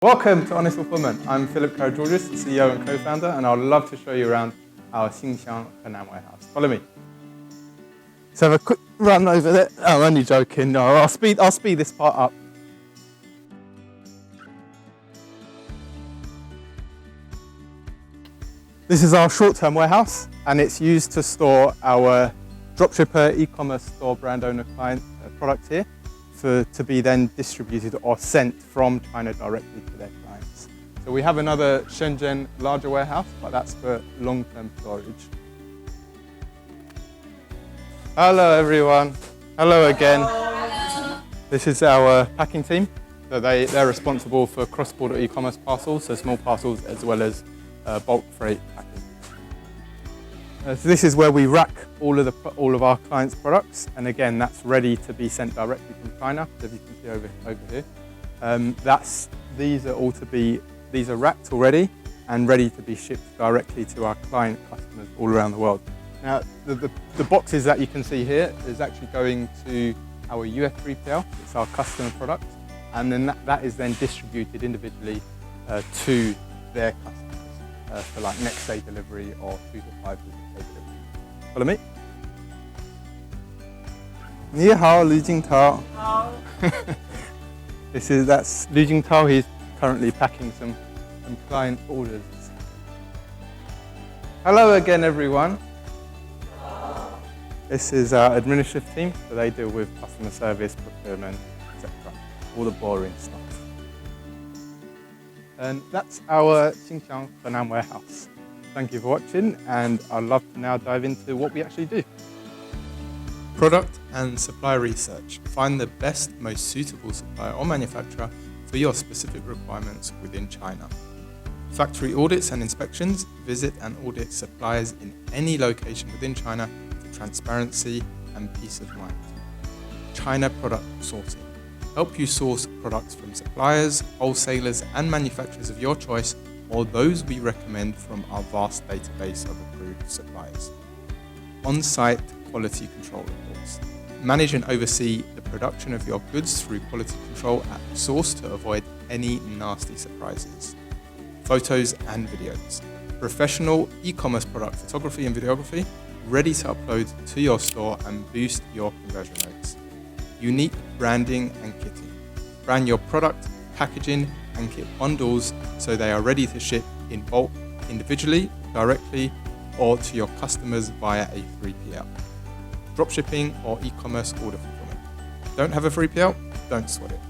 Welcome to Honest Fulfillment. I'm Philip Karageorgis, the CEO and co-founder, and I'd love to show you around our Xinjiang Henan warehouse. Follow me. Let's have a quick run over there. Oh, I'm only joking. No, I'll speed this part up. This is our short-term warehouse, and it's used to store our dropshipper e-commerce store brand owner client products here to be then distributed or sent from China directly to their clients. So we have another Shenzhen larger warehouse, but that's for long-term storage. Hello everyone. Hello again. Hello. This is our packing team. So they're responsible for cross-border e-commerce parcels, so small parcels as well as bulk freight packing. So this is where we rack all of our clients' products, and again, that's ready to be sent directly from China. So if you can see over here, these are racked already and ready to be shipped directly to our client customers all around the world. Now, the boxes that you can see here is actually going to our US 3PL. It's our customer product, and then that is then distributed individually to their customers. For like next day delivery or 2 to 5 business day delivery. Follow me. 你好, Liu Jingtao. That's Liu Jingtao. He's currently packing some client orders. Hello again, everyone. This is our administrative team, so they deal with customer service, procurement, etc. All the boring stuff. And that's our Xinjiang Henan warehouse. Thank you for watching, and I'd love to now dive into what we actually do. Product and supply research. Find the best, most suitable supplier or manufacturer for your specific requirements within China. Factory audits and inspections. Visit and audit suppliers in any location within China for transparency and peace of mind. China product sourcing. Help you source products from suppliers, wholesalers and manufacturers of your choice, or those we recommend from our vast database of approved suppliers. On-site quality control reports. Manage and oversee the production of your goods through quality control at the source to avoid any nasty surprises. Photos and videos. Professional e-commerce product photography and videography ready to upload to your store and boost your conversion rates. Unique branding and kitting. Brand your product, packaging and kit bundles so they are ready to ship in bulk, individually, directly, or to your customers via a 3PL. Dropshipping or e-commerce order fulfillment. Don't have a 3PL? Don't sweat it.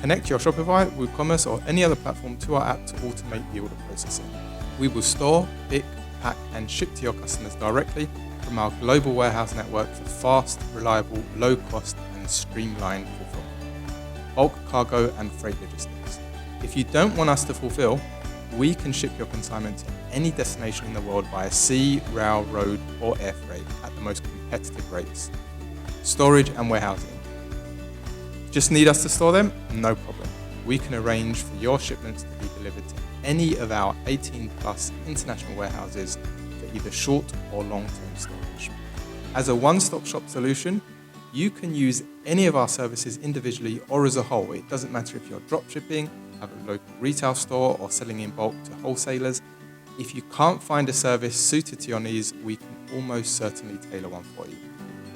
Connect your Shopify, WooCommerce or any other platform to our app to automate the order processing. We will store, pick, pack and ship to your customers directly from our global warehouse network for fast, reliable, low cost and streamlined fulfillment. Bulk cargo and freight logistics. If you don't want us to fulfill, we can ship your consignment to any destination in the world via sea, rail, road or air freight at the most competitive rates. Storage and warehousing. Just need us to store them? No problem. We can arrange for your shipments to be delivered to any of our 18 plus international warehouses for either short or long-term storage. As a one-stop shop solution, you can use any of our services individually or as a whole. It doesn't matter if you're dropshipping, have a local retail store or selling in bulk to wholesalers. If you can't find a service suited to your needs, we can almost certainly tailor one for you.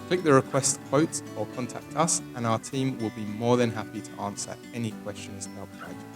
Click the request quote or contact us and our team will be more than happy to answer any questions to help guide you.